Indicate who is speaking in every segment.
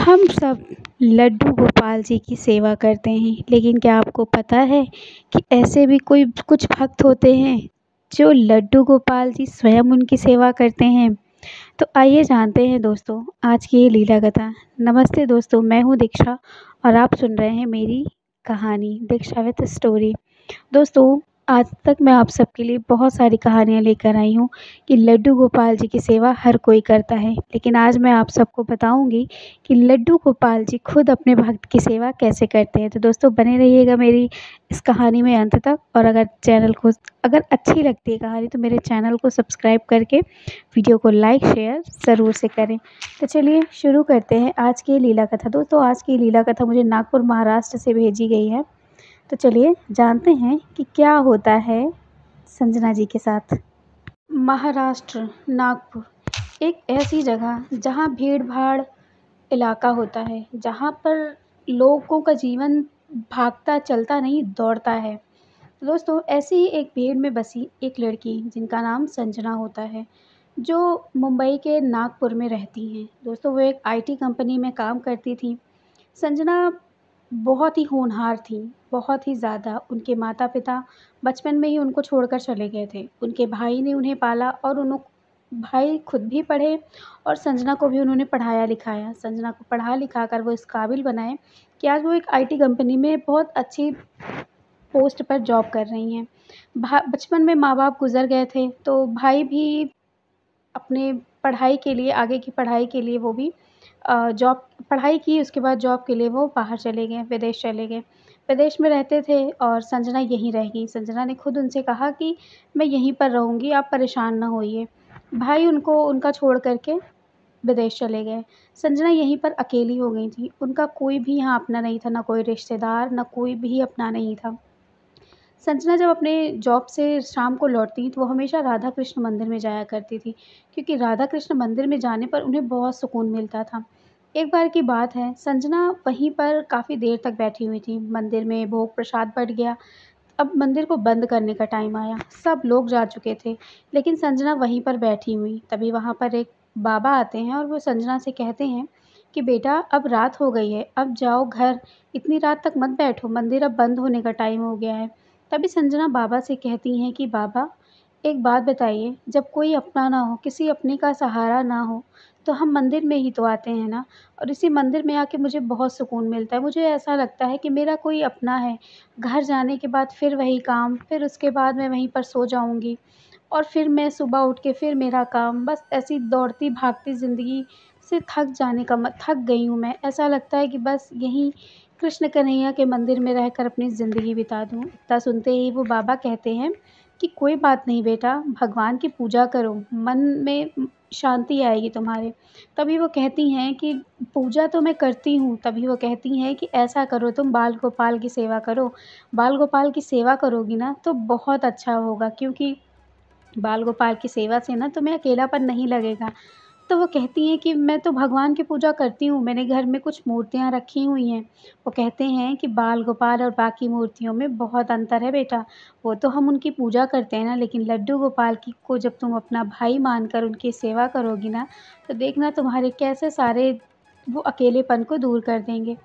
Speaker 1: हम सब लड्डू गोपाल जी की सेवा करते हैं, लेकिन क्या आपको पता है कि ऐसे भी कोई कुछ भक्त होते हैं जो लड्डू गोपाल जी स्वयं उनकी सेवा करते हैं। तो आइए जानते हैं दोस्तों आज की ये लीला कथा। नमस्ते दोस्तों, मैं हूँ दीक्षा और आप सुन रहे हैं मेरी कहानी दीक्षा विद स्टोरी। दोस्तों, आज तक मैं आप सबके लिए बहुत सारी कहानियाँ लेकर आई हूँ कि लड्डू गोपाल जी की सेवा हर कोई करता है, लेकिन आज मैं आप सबको बताऊँगी कि लड्डू गोपाल जी खुद अपने भक्त की सेवा कैसे करते हैं। तो दोस्तों, बने रहिएगा मेरी इस कहानी में अंत तक। और अगर अच्छी लगती है कहानी तो मेरे चैनल को सब्सक्राइब करके वीडियो को लाइक शेयर ज़रूर से करें। तो चलिए शुरू करते हैं आज की लीला कथा। दोस्तों, आज की लीला कथा मुझे नागपुर महाराष्ट्र से भेजी गई है। तो चलिए जानते हैं कि क्या होता है संजना जी के साथ। महाराष्ट्र, नागपुर एक ऐसी जगह जहाँ भीड़ भाड़ इलाका होता है, जहाँ पर लोगों का जीवन भागता चलता नहीं दौड़ता है। दोस्तों, ऐसी ही एक भीड़ में बसी एक लड़की जिनका नाम संजना होता है, जो मुंबई के नागपुर में रहती हैं। दोस्तों, वो एक आईटी कंपनी में काम करती थी। संजना बहुत ही होनहार थी, बहुत ही ज़्यादा। उनके माता-पिता बचपन में ही उनको छोड़कर चले गए थे। उनके भाई ने उन्हें पाला और भाई खुद भी पढ़े और संजना को भी उन्होंने पढ़ाया-लिखाया। संजना को पढ़ा-लिखा कर वो इस काबिल बनाए कि आज वो एक आईटी कंपनी में बहुत अच्छी पोस्ट पर जॉब कर रही हैं। बचपन में माँ-बाप गुज़र गए थे, तो भाई भी अपने पढ़ाई के लिए, आगे की पढ़ाई के लिए वो भी जॉब पढ़ाई की, उसके बाद जॉब के लिए वो बाहर चले गए, विदेश चले गए। विदेश में रहते थे और संजना यहीं रह गई। संजना ने खुद उनसे कहा कि मैं यहीं पर रहूँगी, आप परेशान ना होइए। भाई उनको उनका छोड़ कर के विदेश चले गए। संजना यहीं पर अकेली हो गई थी। उनका कोई भी यहाँ अपना नहीं था, ना कोई रिश्तेदार, ना कोई भी अपना नहीं था। संजना जब अपने जॉब से शाम को लौटती तो वो हमेशा राधा कृष्ण मंदिर में जाया करती थी, क्योंकि राधा कृष्ण मंदिर में जाने पर उन्हें बहुत सुकून मिलता था। एक बार की बात है, संजना वहीं पर काफ़ी देर तक बैठी हुई थी। मंदिर में भोग प्रसाद बढ़ गया। अब मंदिर को बंद करने का टाइम आया। सब लोग जा चुके थे, लेकिन संजना वहीं पर बैठी हुई। तभी वहाँ पर एक बाबा आते हैं और वो संजना से कहते हैं कि बेटा, अब रात हो गई है, अब जाओ घर, इतनी रात तक मत बैठो, मंदिर अब बंद होने का टाइम हो गया है। तभी संजना बाबा से कहती हैं कि बाबा, एक बात बताइए, जब कोई अपना ना हो, किसी अपने का सहारा ना हो, तो हम मंदिर में ही तो आते हैं ना। और इसी मंदिर में आके मुझे बहुत सुकून मिलता है। मुझे ऐसा लगता है कि मेरा कोई अपना है। घर जाने के बाद फिर वही काम, फिर उसके बाद मैं वहीं पर सो जाऊँगी और फिर मैं सुबह उठ के फिर मेरा काम। बस ऐसी दौड़ती भागती ज़िंदगी से थक गई हूँ मैं। ऐसा लगता है कि बस यहीं कृष्ण कन्हैया के मंदिर में रहकर अपनी ज़िंदगी बिता दूँ। इतना सुनते ही वो बाबा कहते हैं कि कोई बात नहीं बेटा, भगवान की पूजा करो, मन में शांति आएगी तुम्हारे। तभी वो कहती हैं कि पूजा तो मैं करती हूँ। तभी वो कहती हैं कि ऐसा करो, तुम बाल गोपाल की सेवा करो। बाल गोपाल की सेवा करोगी ना तो बहुत अच्छा होगा, क्योंकि बाल गोपाल की सेवा से ना तुम्हें अकेलापन नहीं लगेगा। तो वो कहती हैं कि मैं तो भगवान की पूजा करती हूँ, मैंने घर में कुछ मूर्तियाँ रखी हुई हैं। वो कहते हैं कि बाल गोपाल और बाकी मूर्तियों में बहुत अंतर है बेटा। वो तो हम उनकी पूजा करते हैं ना, लेकिन लड्डू गोपाल की को जब तुम अपना भाई मानकर उनकी सेवा करोगी ना, तो देखना तुम्हारे कैसे सारे वो अकेलेपन को दूर कर देंगे।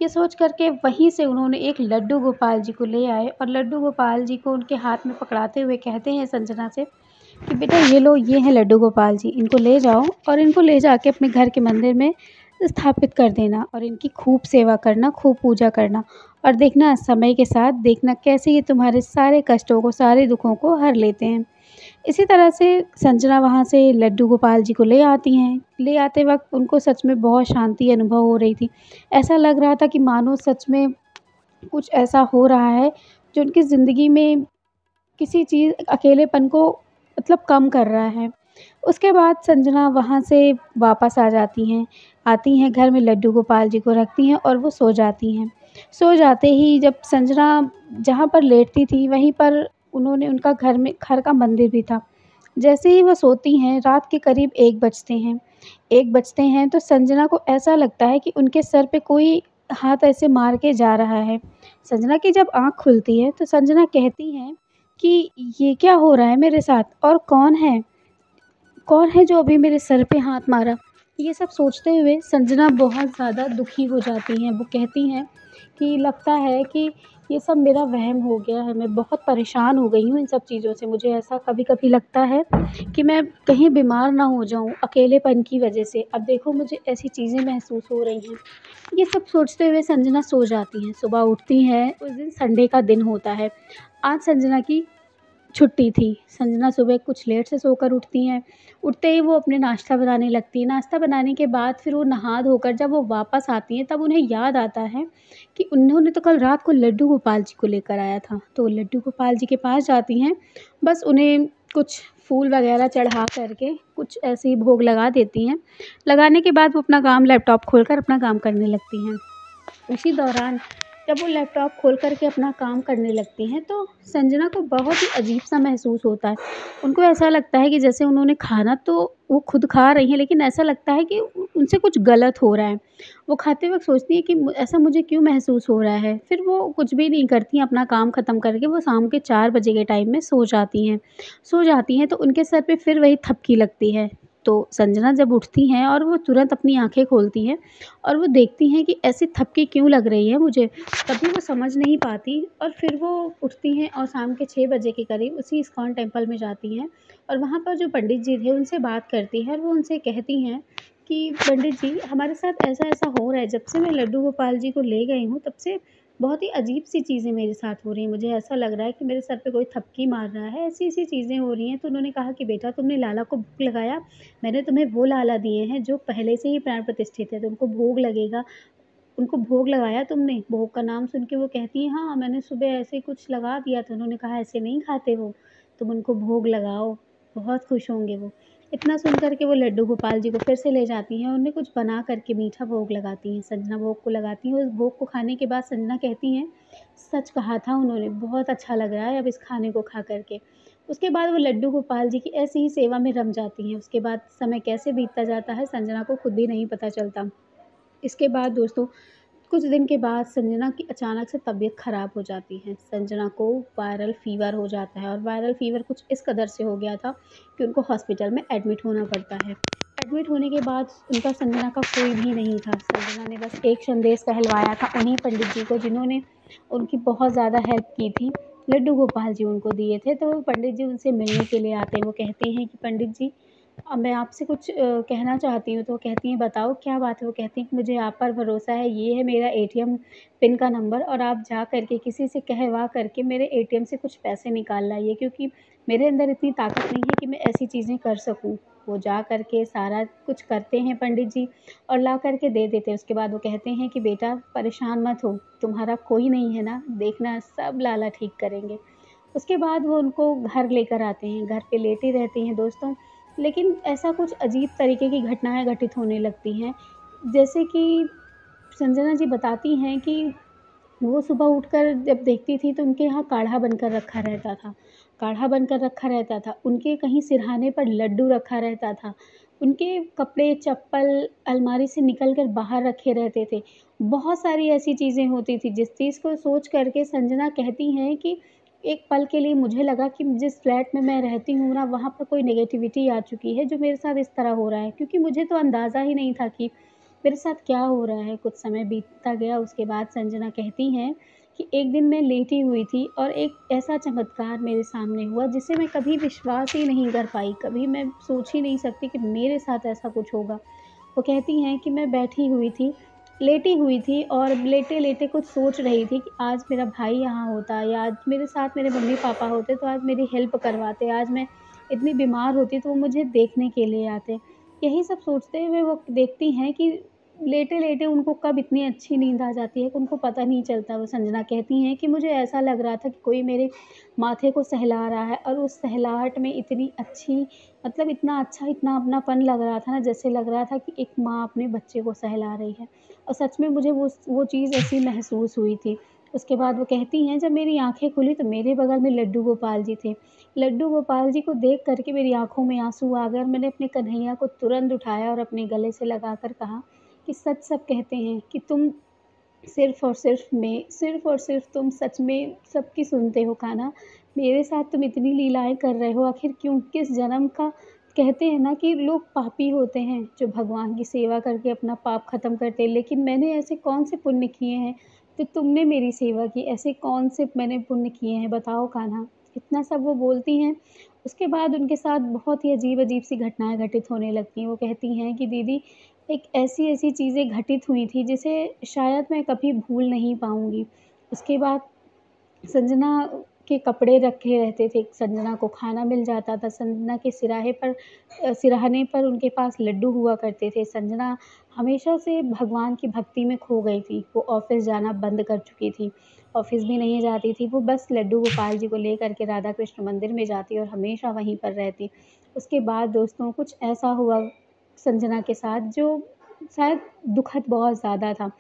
Speaker 1: ये सोच कर के वहीं से उन्होंने एक लड्डू गोपाल जी को ले आए और लड्डू गोपाल जी को उनके हाथ में पकड़ाते हुए कहते हैं संजना से कि बेटा ये लो, ये हैं लड्डू गोपाल जी, इनको ले जाओ और इनको ले जाके अपने घर के मंदिर में स्थापित कर देना और इनकी खूब सेवा करना, खूब पूजा करना। और देखना समय के साथ देखना कैसे ये तुम्हारे सारे कष्टों को, सारे दुखों को हर लेते हैं। इसी तरह से संजना वहाँ से लड्डू गोपाल जी को ले आती हैं। ले आते वक़्त उनको सच में बहुत शांति अनुभव हो रही थी। ऐसा लग रहा था कि मानो सच में कुछ ऐसा हो रहा है जो उनकी ज़िंदगी में किसी चीज़ अकेलेपन को मतलब कम कर रहा है। उसके बाद संजना वहाँ से वापस आ जाती हैं। आती हैं घर में लड्डू गोपाल जी को रखती हैं और वो सो जाती हैं। सो जाते ही जब संजना जहाँ पर लेटती थी वहीं पर उन्होंने उनका घर का मंदिर भी था। जैसे ही वो सोती हैं रात के करीब 1 बजते हैं। 1 बजते हैं तो संजना को ऐसा लगता है कि उनके सर पे कोई हाथ ऐसे मार के जा रहा है। संजना की जब आँख खुलती है तो संजना कहती हैं कि ये क्या हो रहा है मेरे साथ और कौन है जो अभी मेरे सर पे हाथ मारा? ये सब सोचते हुए संजना बहुत ज़्यादा दुखी हो जाती हैं। वो कहती हैं कि लगता है कि ये सब मेरा वहम हो गया है, मैं बहुत परेशान हो गई हूँ इन सब चीज़ों से। मुझे ऐसा कभी-कभी लगता है कि मैं कहीं बीमार ना हो जाऊँ अकेलेपन की वजह से। अब देखो मुझे ऐसी चीज़ें महसूस हो रही हैं। ये सब सोचते हुए संजना सो जाती हैं। सुबह उठती हैं, उस दिन संडे का दिन होता है। आज संजना की छुट्टी थी। संजना सुबह कुछ लेट से सोकर उठती हैं। उठते ही वो अपने नाश्ता बनाने लगती हैं। नाश्ता बनाने के बाद फिर वो नहा धोकर जब वो वापस आती हैं, तब उन्हें याद आता है कि उन्होंने तो कल रात को लड्डू गोपाल जी को लेकर आया था। तो लड्डू गोपाल जी के पास जाती हैं, बस उन्हें कुछ फूल वगैरह चढ़ा कर के कुछ ऐसे ही भोग लगा देती हैं। लगाने के बाद वो अपना काम लैपटॉप खोलकर अपना काम करने लगती हैं। उसी दौरान जब वो लैपटॉप खोल कर के अपना काम करने लगती हैं, तो संजना को बहुत ही अजीब-सा महसूस होता है। उनको ऐसा लगता है कि जैसे उन्होंने खाना तो वो खुद खा रही हैं, लेकिन ऐसा लगता है कि उनसे कुछ गलत हो रहा है। वो खाते वक़्त सोचती हैं कि ऐसा मुझे क्यों महसूस हो रहा है? फिर वो कुछ भी नहीं करती हैं, अपना काम ख़त्म करके वो शाम के 4 बजे के टाइम में सो जाती हैं। सो जाती हैं तो उनके सर पे फिर वही थपकी लगती है। तो संजना जब उठती हैं और वो तुरंत अपनी आँखें खोलती हैं और वो देखती हैं कि ऐसी थपकी क्यों लग रही है मुझे। तभी वो समझ नहीं पाती और फिर वो उठती हैं और शाम के 6 बजे के करीब उसी इस्कॉन टेम्पल में जाती हैं और वहाँ पर जो पंडित जी थे उनसे बात करती हैं और वो उनसे कहती हैं कि पंडित जी, हमारे साथ ऐसा-ऐसा हो रहा है। जब से मैं लड्डू गोपाल जी को ले गई हूँ तब से बहुत ही अजीब-सी चीज़ें मेरे साथ हो रही हैं। मुझे ऐसा लग रहा है कि मेरे सर पे कोई थपकी मार रहा है, ऐसी-ऐसी चीज़ें हो रही हैं। तो उन्होंने कहा कि बेटा, तुमने लाला को भोग लगाया? मैंने तुम्हें वो लाला दिए हैं जो पहले से ही प्राण प्रतिष्ठित है, तुमको भोग लगेगा। उनको भोग लगाया तुमने? भोग का नाम सुन के वो कहती हैं, हाँ, मैंने सुबह ऐसे ही कुछ लगा दिया था। उन्होंने कहा ऐसे नहीं खाते वो, तुम उनको भोग लगाओ, बहुत खुश होंगे वो। इतना सुन कर के वो लड्डू गोपाल जी को फिर से ले जाती हैं, उन्हें कुछ बना कर के मीठा भोग लगाती हैं। संजना भोग को लगाती हैं, उस भोग को खाने के बाद संजना कहती हैं, सच कहा था उन्होंने, बहुत अच्छा लग रहा है अब इस खाने को खा कर के। उसके बाद वो लड्डू गोपाल जी की ऐसी ही सेवा में रम जाती हैं। उसके बाद समय कैसे बीतता जाता है, संजना को खुद भी नहीं पता चलता। इसके बाद दोस्तों, कुछ दिन के बाद संजना की अचानक से तबीयत ख़राब हो जाती है। संजना को वायरल फ़ीवर हो जाता है और वायरल फ़ीवर कुछ इस कदर से हो गया था कि उनको हॉस्पिटल में एडमिट होना पड़ता है। एडमिट होने के बाद उनका संजना का कोई भी नहीं था। संजना ने बस एक संदेश कहलवाया था उन्हीं पंडित जी को जिन्होंने उनकी बहुत ज़्यादा हेल्प की थी। लड्डू गोपाल जी उनको दिए थे, तो वो पंडित जी उनसे मिलने के लिए आते हैं। वो कहते हैं कि पंडित जी, अब मैं आपसे कुछ कहना चाहती हूँ। तो वो कहती हैं, बताओ क्या बात है? वो कहती हैं कि मुझे आप पर भरोसा है, ये है मेरा एटीएम पिन का नंबर और आप जा कर के किसी से कहवा कर के मेरे एटीएम से कुछ पैसे निकाल लाइए, क्योंकि मेरे अंदर इतनी ताकत नहीं है कि मैं ऐसी चीज़ें कर सकूँ। वो जा कर के सारा कुछ करते हैं पंडित जी और ला कर के दे देते हैं। उसके बाद वो कहते हैं कि बेटा, परेशान मत हो, तुम्हारा कोई नहीं है ना, देखना सब लाला ठीक करेंगे। उसके बाद वो उनको घर लेकर आते हैं, घर पे लेटे रहती हैं दोस्तों। लेकिन ऐसा कुछ अजीब तरीके की घटनाएँ घटित होने लगती हैं। जैसे कि संजना जी बताती हैं कि वो सुबह उठकर जब देखती थी तो उनके यहाँ काढ़ा बनकर रखा रहता था। काढ़ा बनकर रखा रहता था, उनके कहीं सिरहाने पर लड्डू रखा रहता था, उनके कपड़े, चप्पल अलमारी से निकल कर बाहर रखे रहते थे। बहुत सारी ऐसी चीज़ें होती थी जिस चीज़ को सोच कर के संजना कहती हैं कि एक पल के लिए मुझे लगा कि जिस फ्लैट में मैं रहती हूँ ना, वहाँ पर कोई नेगेटिविटी आ चुकी है जो मेरे साथ इस तरह हो रहा है। क्योंकि मुझे तो अंदाज़ा ही नहीं था कि मेरे साथ क्या हो रहा है। कुछ समय बीतता गया, उसके बाद संजना कहती हैं कि एक दिन मैं लेटी हुई थी और एक ऐसा चमत्कार मेरे सामने हुआ जिसे मैं कभी विश्वास ही नहीं कर पाई। कभी मैं सोच ही नहीं सकती कि मेरे साथ ऐसा कुछ होगा। वो कहती हैं कि मैं बैठी हुई थी, लेटी हुई थी और लेटे-लेटे कुछ सोच रही थी कि आज मेरा भाई यहाँ होता या आज मेरे साथ मेरे मम्मी-पापा होते तो आज मेरी हेल्प करवाते, आज मैं इतनी बीमार होती तो वो मुझे देखने के लिए आते। यही सब सोचते हुए वो देखती हैं कि लेटे-लेटे उनको कब इतनी अच्छी नींद आ जाती है कि उनको पता नहीं चलता। वो संजना कहती हैं कि मुझे ऐसा लग रहा था कि कोई मेरे माथे को सहला रहा है और उस सहलाहट में इतनी अच्छी, मतलब इतना अच्छा, इतना अपनापन लग रहा था ना, जैसे लग रहा था कि एक माँ अपने बच्चे को सहला रही है। और सच में मुझे वो चीज़ ऐसी महसूस हुई थी। उसके बाद वो कहती हैं, जब मेरी आँखें खुली तो मेरे बगल में लड्डू गोपाल जी थे। लड्डू गोपाल जी को देख कर के मेरी आँखों में आँसू आ गए और मैंने अपने कन्हैया को तुरंत उठाया और अपने गले से लगाकर कहा कि सच सब कहते हैं कि तुम सिर्फ़ और सिर्फ़ तुम सच में सबकी सुनते हो कान्हा। मेरे साथ तुम इतनी लीलाएँ कर रहे हो, आखिर क्यों? किस जन्म का कहते हैं ना कि लोग पापी होते हैं जो भगवान की सेवा करके अपना पाप ख़त्म करते हैं, लेकिन मैंने ऐसे कौन से पुण्य किए हैं जो तुमने मेरी सेवा की? ऐसे कौन से मैंने पुण्य किए हैं बताओ कान्हा? इतना सब वो बोलती हैं। उसके बाद उनके साथ बहुत ही अजीब-अजीब सी घटनाएँ घटित होने लगती हैं। वो कहती हैं कि दीदी एक ऐसी-ऐसी चीज़ें घटित हुई थी जिसे शायद मैं कभी भूल नहीं पाऊँगी। उसके बाद संजना के कपड़े रखे रहते थे, संजना को खाना मिल जाता था, संजना के सिरहाने पर उनके पास लड्डू हुआ करते थे। संजना हमेशा से भगवान की भक्ति में खो गई थी, वो ऑफ़िस जाना बंद कर चुकी थी, ऑफ़िस भी नहीं जाती थी, वो बस लड्डू गोपाल जी को लेकर के राधा कृष्ण मंदिर में जाती और हमेशा वहीं पर रहती। उसके बाद दोस्तों कुछ ऐसा हुआ संजना के साथ जो शायद दुखद बहुत ज़्यादा था।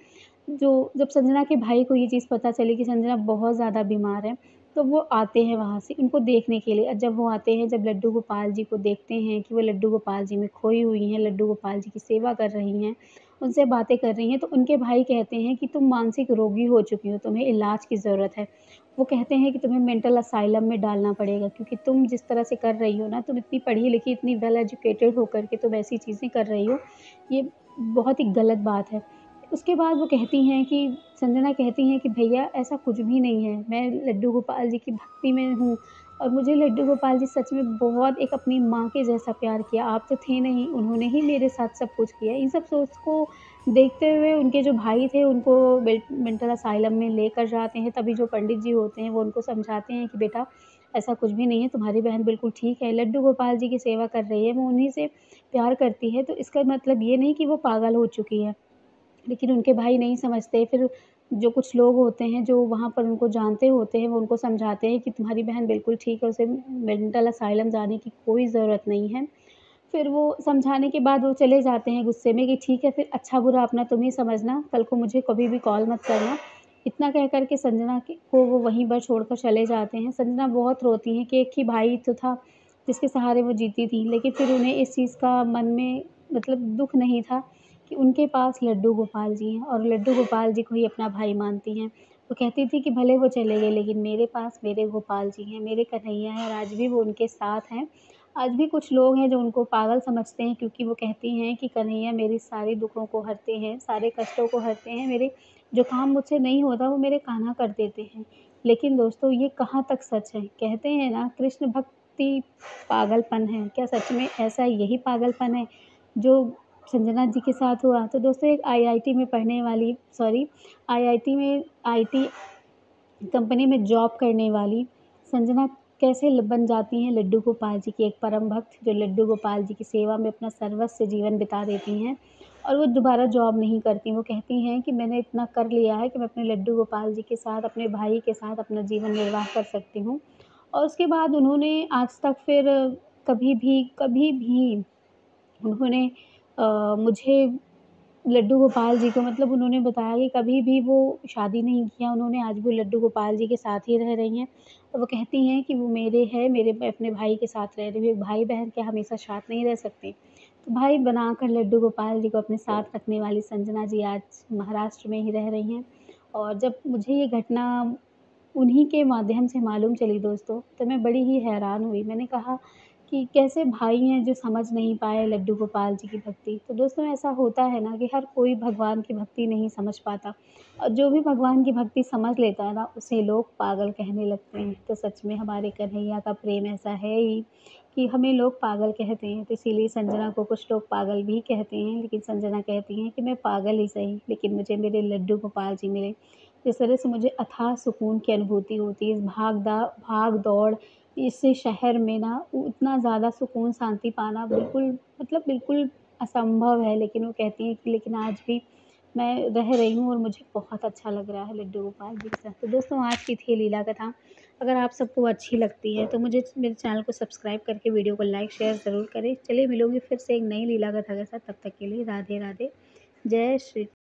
Speaker 1: जो जब संजना के भाई को ये चीज़ पता चली कि संजना बहुत ज़्यादा बीमार है, तो वो आते हैं वहाँ से इनको देखने के लिए। जब वो आते हैं, जब लड्डू गोपाल जी को देखते हैं कि वो लड्डू गोपाल जी में खोई हुई हैं, लड्डू गोपाल जी की सेवा कर रही हैं, उनसे बातें कर रही हैं, तो उनके भाई कहते हैं कि तुम मानसिक रोगी हो चुकी हो, तुम्हें इलाज की ज़रूरत है। वो कहते हैं कि तुम्हें मेंटल असाइलम में डालना पड़ेगा क्योंकि तुम जिस तरह से कर रही हो ना, तुम इतनी पढ़ी-लिखी, इतनी वेल एजुकेटेड होकर के तुम ऐसी चीज़ें कर रही हो, ये बहुत ही गलत बात है। उसके बाद वो कहती हैं कि संजना कहती हैं कि भैया ऐसा कुछ भी नहीं है, मैं लड्डू गोपाल जी की भक्ति में हूँ और मुझे लड्डू गोपाल जी सच में बहुत एक अपनी माँ के जैसा प्यार किया। आप तो थे नहीं, उन्होंने ही मेरे साथ सब कुछ किया। इन सब सोच को देखते हुए उनके जो भाई थे उनको मेंटल असाइलम में लेकर जाते हैं, तभी जो पंडित जी होते हैं वो उनको समझाते हैं कि बेटा ऐसा कुछ भी नहीं है, तुम्हारी बहन बिल्कुल ठीक है, लड्डू गोपाल जी की सेवा कर रही है, वो उन्हीं से प्यार करती है, तो इसका मतलब ये नहीं कि वो पागल हो चुकी है। लेकिन उनके भाई नहीं समझते, फिर जो कुछ लोग होते हैं, जो वहाँ पर उनको जानते होते हैं, वो उनको समझाते हैं कि तुम्हारी बहन बिल्कुल ठीक है, उसे मेंटल असाइलम जाने की कोई ज़रूरत नहीं है। फिर वो समझाने के बाद वो चले जाते हैं गुस्से में कि ठीक है फिर अच्छा-बुरा अपना तुम ही समझना, कल को मुझे कभी भी कॉल मत करना। इतना कह कर के संजना को वो वहीं पर छोड़कर चले जाते हैं। संजना बहुत रोती हैं कि एक ही भाई तो था, जिसके सहारे वो जीती थी, लेकिन फिर उन्हें इस चीज़ का मन में मतलब दुःख नहीं था कि उनके पास लड्डू गोपाल जी हैं और लड्डू गोपाल जी को ही अपना भाई मानती हैं। वो कहती थी कि भले वो चले गए लेकिन मेरे पास मेरे गोपाल जी हैं, मेरे कन्हैया हैं और आज भी वो उनके साथ हैं। आज भी कुछ लोग हैं जो उनको पागल समझते हैं क्योंकि वो कहती हैं कि कन्हैया मेरे सारे दुखों को हरते हैं, सारे कष्टों को हरते हैं, मेरे जो काम मुझसे नहीं होता वो मेरे कान्हा कर देते हैं। लेकिन दोस्तों ये कहाँ तक सच है? कहते हैं ना कृष्ण भक्ति पागलपन है, क्या सच में ऐसा यही पागलपन है जो संजना जी के साथ हुआ? तो दोस्तों एक आईआईटी में पढ़ने वाली आईआईटी में आईटी कंपनी में जॉब करने वाली संजना कैसे बन जाती हैं लड्डू गोपाल जी की एक परम भक्त जो लड्डू गोपाल जी की सेवा में अपना सर्वस्व जीवन बिता देती हैं और वो दोबारा जॉब नहीं करती। वो कहती हैं कि मैंने इतना कर लिया है कि मैं अपने लड्डू गोपाल जी के साथ, अपने भाई के साथ अपना जीवन निर्वाह कर सकती हूँ। और उसके बाद उन्होंने आज तक फिर कभी भी उन्होंने मुझे लड्डू गोपाल जी को मतलब उन्होंने बताया कि कभी भी वो शादी नहीं किया उन्होंने, आज भी लड्डू गोपाल जी के साथ ही रह रही हैं। और वो कहती हैं कि वो मेरे हैं, मेरे मैं अपने भाई के साथ रह रही हूँ। एक भाई-बहन क्या हमेशा साथ नहीं रह सकते? तो भाई बनाकर लड्डू गोपाल जी को अपने साथ रखने वाली संजना जी आज महाराष्ट्र में ही रह रही हैं। और जब मुझे ये घटना उन्हीं के माध्यम से मालूम चली दोस्तों, तो मैं बड़ी ही हैरान हुई। मैंने कहा कि कैसे भाई हैं जो समझ नहीं पाए लड्डू गोपाल जी की भक्ति। तो दोस्तों ऐसा होता है ना कि हर कोई भगवान की भक्ति नहीं समझ पाता और जो भी भगवान की भक्ति समझ लेता है ना, उसे लोग पागल कहने लगते हैं। तो सच में हमारे कन्हैया का प्रेम ऐसा है ही कि हमें लोग पागल कहते हैं। तो इसीलिए संजना को कुछ लोग पागल भी कहते हैं, लेकिन संजना कहती हैं कि मैं पागल ही सही, लेकिन मुझे मेरे लड्डू गोपाल जी मिले। जिस तरह से मुझे अथाह सुकून की अनुभूति होती है, इस भाग-दौड़ इस शहर में ना उतना ज़्यादा सुकून शांति पाना बिल्कुल मतलब बिल्कुल असंभव है। लेकिन वो कहती हैं कि लेकिन आज भी मैं रह रही हूँ और मुझे बहुत अच्छा लग रहा है लड्डू गोपाल जी के साथ। तो दोस्तों आज की थी ये लीला कथा। अगर आप सबको अच्छी लगती है तो मुझे मेरे चैनल को सब्सक्राइब करके वीडियो को लाइक शेयर ज़रूर करें। चलिए मिलूँगी फिर से एक नई लीला कथा के साथ, तब तक के लिए राधे राधे। जय श्री